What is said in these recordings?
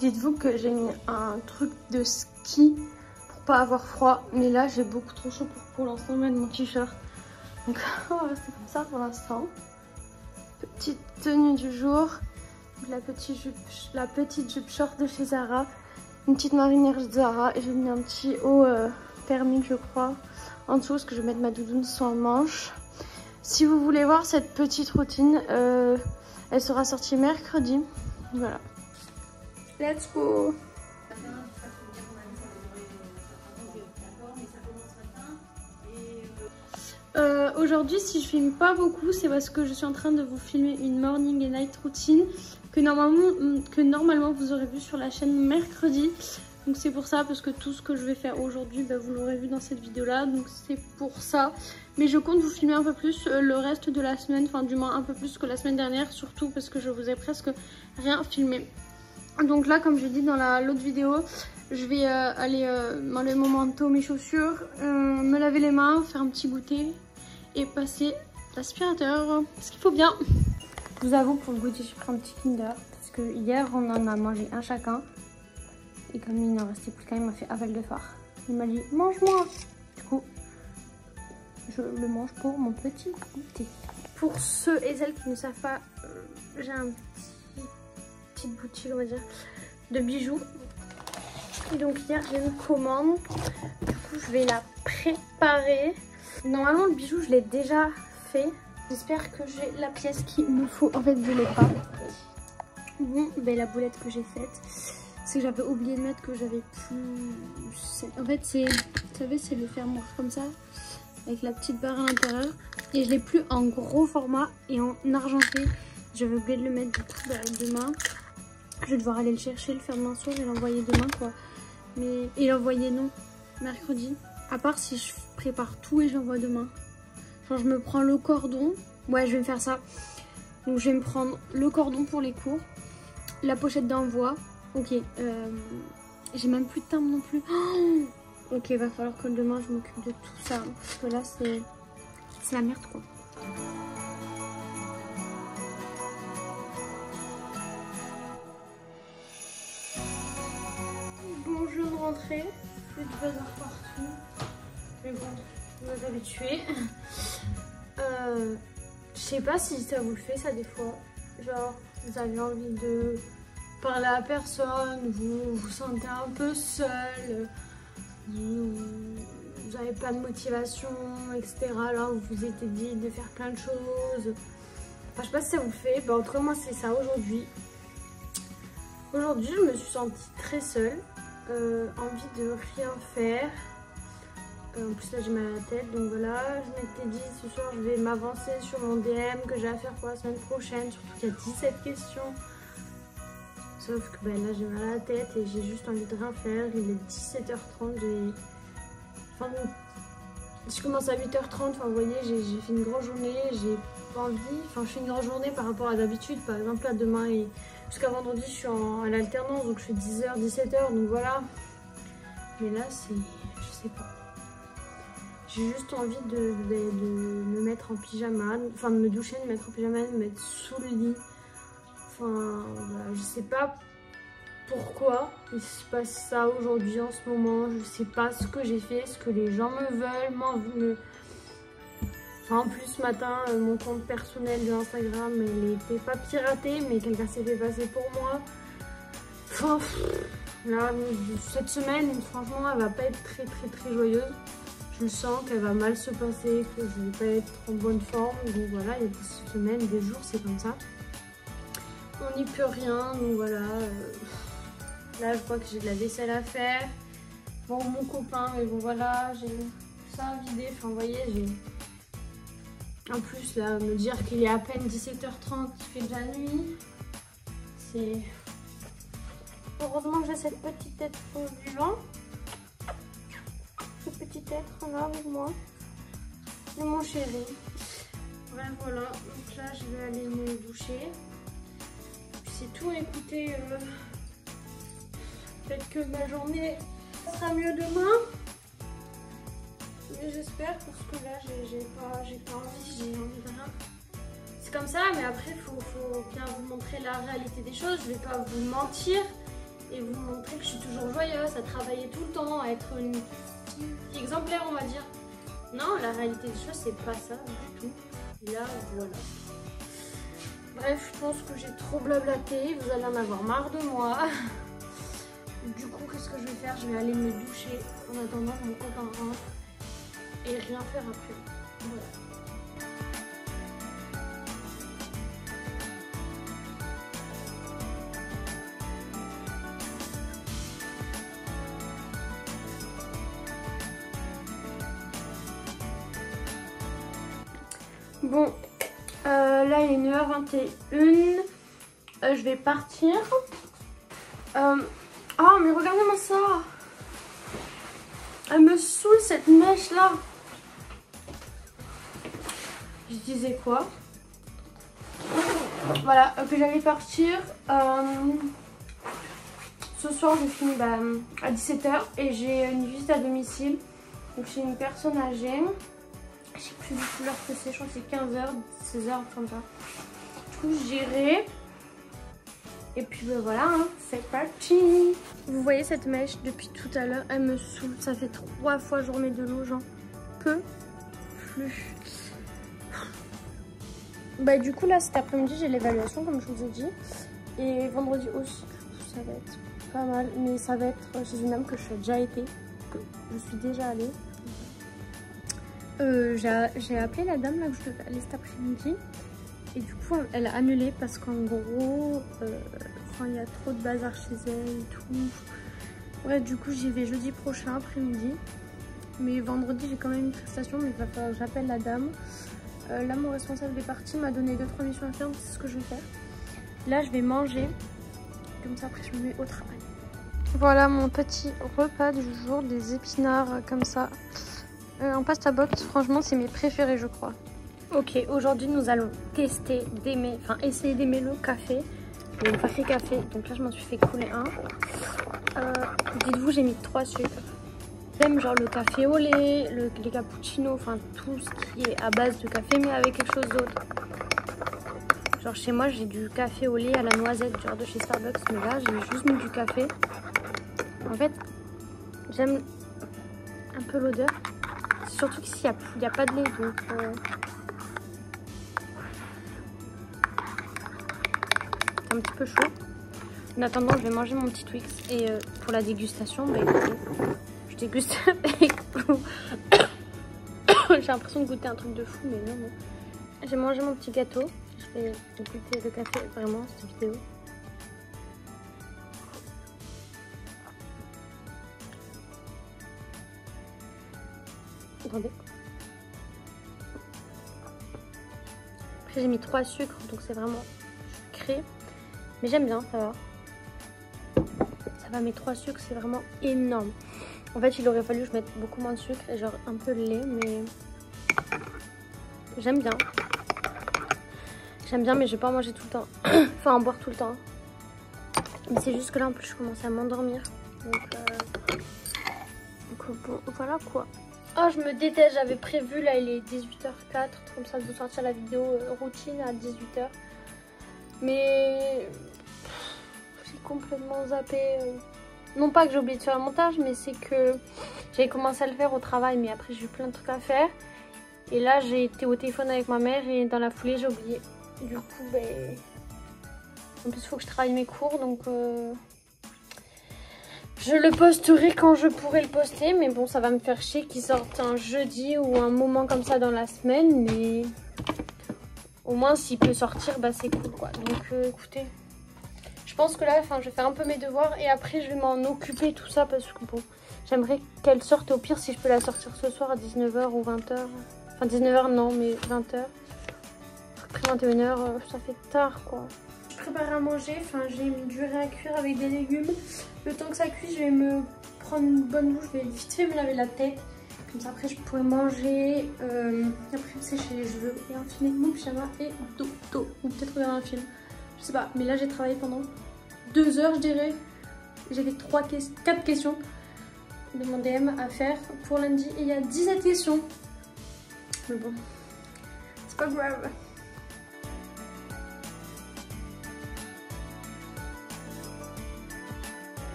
Dites-vous que j'ai mis un truc de ski pour pas avoir froid. Mais là, j'ai beaucoup trop chaud pour l'instant mettre mon t-shirt. Donc, on va rester comme ça pour l'instant. Petite tenue du jour. La petite jupe short de chez Zara. Une petite marinière de Zara. Et j'ai mis un petit haut thermique, je crois, en dessous parce que je vais mettre ma doudoune sans manche. Si vous voulez voir cette petite routine, elle sera sortie mercredi. Voilà. Let's go! Aujourd'hui, si je filme pas beaucoup, c'est parce que je suis en train de vous filmer une morning et night routine que normalement vous aurez vu sur la chaîne mercredi. Donc c'est pour ça, parce que tout ce que je vais faire aujourd'hui, bah, vous l'aurez vu dans cette vidéo là, donc c'est pour ça. Mais je compte vous filmer un peu plus le reste de la semaine, enfin du moins un peu plus que la semaine dernière, surtout parce que je vous ai presque rien filmé. Donc là, comme j'ai dit dans l'autre vidéo, je vais aller m'enlever mon manteau, mes chaussures, me laver les mains, faire un petit goûter et passer l'aspirateur, parce qu'il faut bien. Je vous avoue, pour le goûter, j'ai pris un petit Kinder, parce que hier on en a mangé un chacun. Et comme il n'en restait plus qu'un, il m'a fait aval de phare. Il m'a dit mange-moi. Du coup, je le mange pour mon petit goûter. Pour ceux et celles qui ne savent pas, j'ai un petite boutique, on va dire, de bijoux. Et donc hier j'ai une commande. Du coup, je vais la préparer. Normalement, le bijou, je l'ai déjà fait. J'espère que j'ai la pièce qu'il me faut. En fait, je ne l'ai pas. Bon, ben, la boulette que j'ai faite, c'est que j'avais oublié de mettre que j'avais plus... En fait, c'est, vous savez, c'est le fermoir comme ça, avec la petite barre à l'intérieur. Et je l'ai plus en gros format et en argenté. J'avais oublié de le mettre, du coup, bah, demain. Je vais devoir aller le chercher, le faire demain soir et l'envoyer demain, quoi. Mais... Et l'envoyer, non, mercredi. À part si je prépare tout et j'envoie demain. Genre, je me prends le cordon. Ouais, je vais me faire ça. Donc, je vais me prendre le cordon pour les cours. La pochette d'envoi. Ok, j'ai même plus de timbre non plus. Oh, ok, va falloir que demain je m'occupe de tout ça. Parce que là, c'est la merde, quoi. Bon, je viens de rentrer. Il y a du bazar partout. Mais bon, vous êtes habitués. Je sais pas si ça vous le fait, ça, des fois. Genre, vous avez envie de parler à personne, vous vous sentez un peu seul, vous n'avez pas de motivation, etc. Alors vous vous étiez dit de faire plein de choses. Enfin, je sais pas si ça vous fait. Bah, en tout cas, moi, c'est ça aujourd'hui. Aujourd'hui, je me suis sentie très seule, envie de rien faire. En plus là j'ai mal à la tête, donc voilà, je m'étais dit ce soir je vais m'avancer sur mon DM que j'ai à faire pour la semaine prochaine, surtout qu'il y a 17 questions. Sauf que là j'ai mal à la tête et j'ai juste envie de rien faire, il est 17h30, enfin bon, je commence à 8h30, enfin vous voyez j'ai fait une grande journée, j'ai pas envie, enfin je fais une grande journée par rapport à d'habitude, par exemple là demain et jusqu'à vendredi je suis à l'alternance, donc je fais 10h, 17h, donc voilà. Mais là c'est, je sais pas. J'ai juste envie de me mettre en pyjama, enfin de me doucher, de me mettre en pyjama, de me mettre sous le lit. Enfin, voilà, je sais pas pourquoi il se passe ça aujourd'hui en ce moment. Je sais pas ce que j'ai fait, ce que les gens me veulent, Enfin, en plus ce matin, mon compte personnel de Instagram, il était pas piraté, mais quelqu'un s'est fait passer pour moi. Enfin, là, cette semaine, franchement, elle va pas être très joyeuse. Je le sens qu'elle va mal se passer, que je vais pas être en bonne forme. Donc voilà, il y a des semaines, des jours, c'est comme ça. On n'y peut rien, donc voilà. Là, je vois que j'ai de la vaisselle à faire. Bon, mon copain, mais bon voilà, j'ai ça à vider. Enfin, vous voyez, j'ai... En plus, là, me dire qu'il est à peine 17h30, qu'il fait déjà nuit. C'est... Heureusement que j'ai cette petite tête vivante. Ce petit être là avec moi, de mon chéri. Ouais, voilà, donc là je vais aller me doucher. C'est tout, écoutez, peut-être que ma journée sera mieux demain. Mais j'espère, parce que là j'ai pas envie, j'ai envie de rien. C'est comme ça, mais après il faut bien vous montrer la réalité des choses. Je vais pas vous mentir. et vous montrer que je suis toujours joyeuse, à travailler tout le temps, à être une fille exemplaire, on va dire. Non, la réalité des choses, c'est pas ça du tout. Et là, voilà. Bref, je pense que j'ai trop blablaté, vous allez en avoir marre de moi. Du coup, qu'est-ce que je vais faire? Je vais aller me doucher en attendant que mon copain rentre et rien faire après. Voilà. Bon, là il est 9h21, je vais partir. Oh mais regardez-moi ça, elle me saoule cette mèche là. Je disais quoi? Voilà, que j'allais partir. Ce soir je finis à 17h et j'ai une visite à domicile. Donc chez une personne âgée. Je sais plus du tout l'heure que c'est, je crois que c'est 15h, 16h, comme ça. Du coup j'irai. Et puis ben voilà, hein, c'est parti. Vous voyez cette mèche depuis tout à l'heure, elle me saoule. Ça fait 3 fois que je remets de l'eau, j'en peux plus. Bah du coup là cet après-midi j'ai l'évaluation comme je vous ai dit. Et vendredi aussi, ça va être pas mal. Mais ça va être chez une dame que je suis déjà été, que je suis déjà allée. J'ai appelé la dame là que je devais aller cet après-midi. Et du coup elle a annulé parce qu'en gros il y a trop de bazar chez elle et tout. Ouais, du coup j'y vais jeudi prochain après-midi. Mais vendredi j'ai quand même une prestation, mais il va falloir que j'appelle la dame. Là mon responsable est parti, m'a donné 2-3 missions à faire, c'est ce que je vais faire. Là je vais manger, comme ça après je me mets au travail. Voilà mon petit repas du jour, des épinards comme ça. En pasta box, franchement c'est mes préférés je crois. Ok, aujourd'hui nous allons tester, essayer d'aimer le café. Je n'ai pas fait café, donc là je m'en suis fait couler un. Dites-vous j'ai mis 3 sucres. J'aime genre le café au lait, les cappuccinos, enfin tout ce qui est à base de café mais avec quelque chose d'autre. Genre chez moi j'ai du café au lait à la noisette, genre de chez Starbucks, mais là j'ai juste mis du café. En fait j'aime un peu l'odeur, surtout qu'ici il n'y a pas de lait donc... un petit peu chaud. En attendant, je vais manger mon petit Twix et pour la dégustation, bah, écoutez, je déguste avec vous. J'ai l'impression de goûter un truc de fou, mais non, non. J'ai mangé mon petit gâteau. Je vais goûter le café vraiment cette vidéo. Attendez. Après j'ai mis 3 sucres, donc c'est vraiment sucré. Mais j'aime bien, ça va. Ça va, mes 3 sucres, c'est vraiment énorme. En fait, il aurait fallu que je mette beaucoup moins de sucre et genre un peu de lait, mais j'aime bien. J'aime bien, mais je vais pas en manger tout le temps. Enfin, en boire tout le temps. Mais c'est juste que là, en plus, je commence à m'endormir. Donc bon, voilà quoi. Oh, je me déteste, j'avais prévu, là, il est 18h04, comme ça, de vous sortir la vidéo routine à 18h. Mais j'ai complètement zappé. Non pas que j'ai oublié de faire le montage, mais c'est que j'avais commencé à le faire au travail, mais après j'ai eu plein de trucs à faire. Et là j'ai été au téléphone avec ma mère et dans la foulée j'ai oublié. Du coup, ben... en plus il faut que je travaille mes cours, donc je le posterai quand je pourrai le poster. Mais bon, ça va me faire chier qu'il sorte un jeudi ou un moment comme ça dans la semaine, mais... au moins s'il peut sortir, bah c'est cool quoi. Donc écoutez, je pense que là je vais faire un peu mes devoirs et après je vais m'en occuper tout ça parce que bon, j'aimerais qu'elle sorte, au pire si je peux la sortir ce soir à 19h ou 20h. Enfin 19h non, mais 20h. Après 21h, ça fait tard quoi. Je prépare à manger, j'ai mis du riz à cuire avec des légumes. Le temps que ça cuise, je vais me prendre une bonne douche, je vais vite fait me laver la tête. Comme ça après je pourrais manger, après me sécher les cheveux et enfiler mon pyjama et dodo. Ou peut-être regarder un film. Je sais pas, mais là j'ai travaillé pendant 2 heures je dirais. J'avais 4 questions de mon DM à faire pour lundi et il y a 17 questions. Mais bon, c'est pas grave.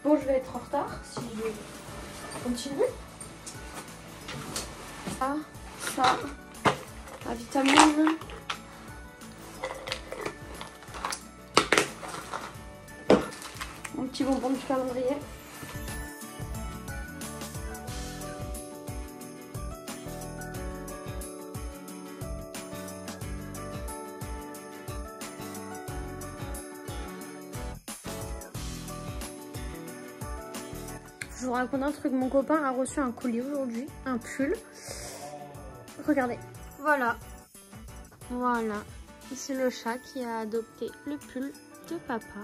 Bon, je vais être en retard si je continue. Ça, la vitamine. Mon petit bonbon du calendrier. Je vous raconte un truc, mon copain a reçu un colis aujourd'hui, un pull. Regardez, voilà. C'est le chat qui a adopté le pull de papa.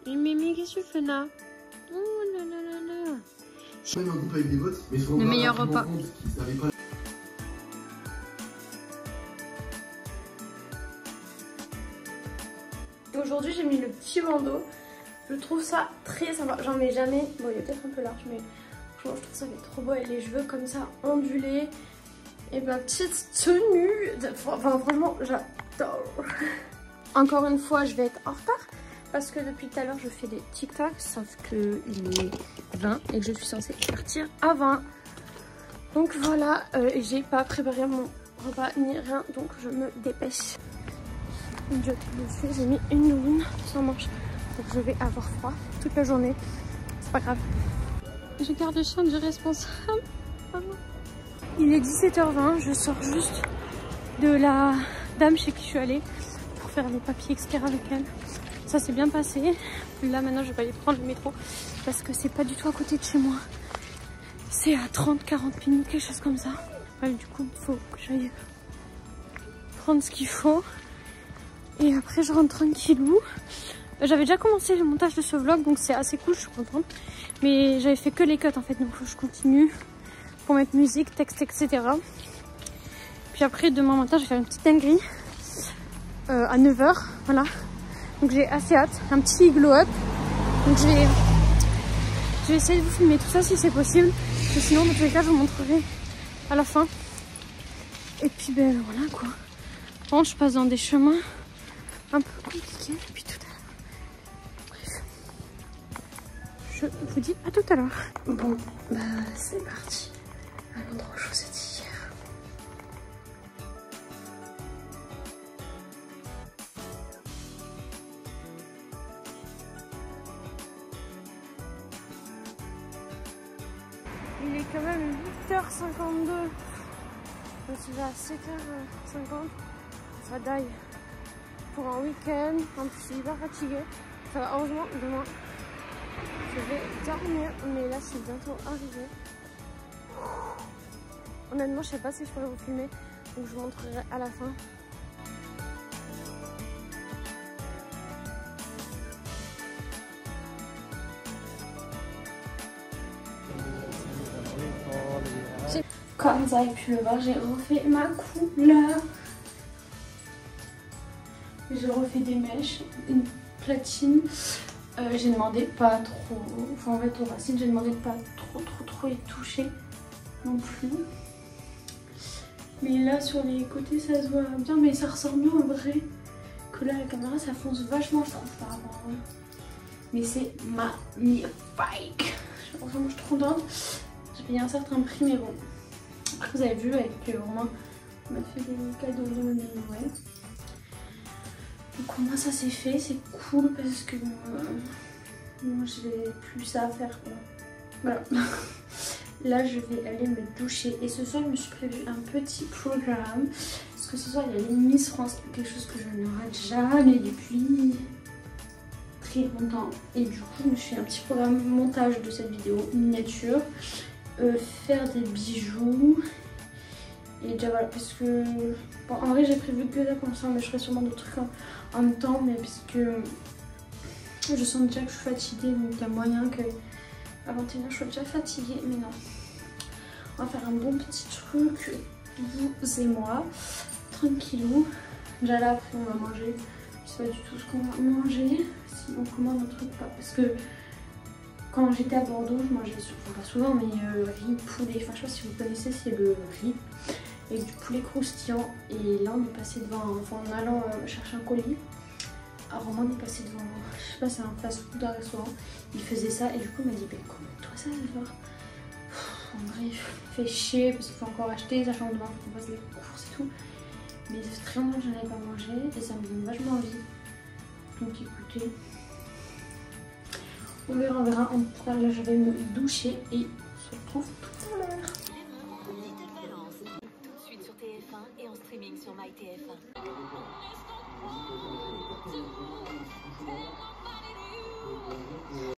Et Mimi, qu'est-ce que tu fais là? Oh là là là là. Même un couple avec des bottes, mais Le meilleur repas. Aujourd'hui j'ai mis le petit bandeau. Je trouve ça très sympa. J'en mets jamais. Bon, il est peut-être un peu large, mais franchement, je trouve ça fait trop beau. Et les cheveux comme ça, ondulés. Et ma petite tenue. Enfin, franchement, j'adore. Encore une fois, je vais être en retard. Parce que depuis tout à l'heure, je fais des TikTok. Sauf qu'il est 20 et que je suis censée partir à 20. Donc voilà. Et j'ai pas préparé mon repas ni rien. Donc je me dépêche. J'ai mis une nounou sans manche. Donc je vais avoir froid toute la journée. C'est pas grave. Je garde le chien du responsable. Il est 17h20. Je sors juste de la dame chez qui je suis allée pour faire les papiers, etc. avec elle. Ça s'est bien passé. Là maintenant je vais aller prendre le métro parce que c'est pas du tout à côté de chez moi. C'est à 30-40 minutes, quelque chose comme ça. Ouais, du coup il faut que j'aille prendre ce qu'il faut. Et après je rentre tranquillou. J'avais déjà commencé le montage de ce vlog, donc c'est assez cool, je suis contente. Mais j'avais fait que les cuts en fait, donc je continue pour mettre musique, texte, etc. Puis après, demain matin, je vais faire une petite dinguerie à 9 h, voilà. Donc j'ai assez hâte, un petit glow up. Donc je vais essayer de vous filmer tout ça si c'est possible. Et sinon, dans tous les cas, je vous montrerai à la fin. Et puis ben voilà quoi. Bon, je passe dans des chemins un peu compliqués depuis tout à l'heure. Je vous dis à tout à l'heure. Bon, bah c'est parti à l'endroit où je vous ai dit hier. Il est quand même 8h52. Donc il va à 7h50. Ça daille pour un week-end. En plus, je suis hyper fatiguée. Ça va, heureusement, demain. Je vais dormir, mais là c'est bientôt arrivé. Honnêtement, je sais pas si je pourrais vous filmer, donc je vous montrerai à la fin. Comme ça, et puis le voir, j'ai refait ma couleur. J'ai refait des mèches, une platine. J'ai demandé pas trop, enfin en fait au racine j'ai demandé de pas trop y toucher non plus. Mais là sur les côtés ça se voit bien, mais ça ressort mieux en vrai que là la caméra ça fonce vachement je trouve par rapport à... Mais c'est magnifique. Vraiment je suis trop contente. J'ai payé un certain prix mais bon. Après vous avez vu avec Romain on m'a fait des cadeaux de Noël. Donc au moins ça c'est fait, c'est cool parce que moi j'ai plus ça à faire quoi. Voilà. Là je vais aller me doucher et ce soir je me suis prévu un petit programme. Parce que ce soir il y a les Miss France, quelque chose que je ne rate jamais depuis très longtemps. Et du coup je me suis fait un petit programme montage de cette vidéo, miniature, faire des bijoux. Et déjà voilà, parce que bon, en vrai j'ai prévu que ça comme ça, mais je ferai sûrement d'autres trucs en même temps, mais parce que je sens déjà que je suis fatiguée, donc il y a moyen que à 21h je sois déjà fatiguée, mais non. On va faire un bon petit truc, vous et moi, tranquillou. Déjà là après on va manger, je sais pas du tout ce qu'on va manger, si on commande un truc pas, parce que quand j'étais à Bordeaux je mangeais, enfin pas souvent, mais riz, poulet, enfin je sais pas si vous connaissez, c'est le riz avec du poulet croustillant. Et là on est passé devant, enfin en allant chercher un colis, Roman est passé devant, je sais pas, c'est un fast-food d'un restaurant. Il faisait ça et du coup il m'a dit mais comment toi ça va faire? En vrai, fait chier parce qu'il faut encore acheter, sachant que demain il faut qu'on fasse les courses et tout. Mais ça fait très longtemps que je n'en avais pas mangé et ça me donne vachement envie. Donc écoutez, on verra. En tout cas là je vais me doucher et on se retrouve tout à l'heure. Tout de suite sur TF1 et en streaming sur MyTF1.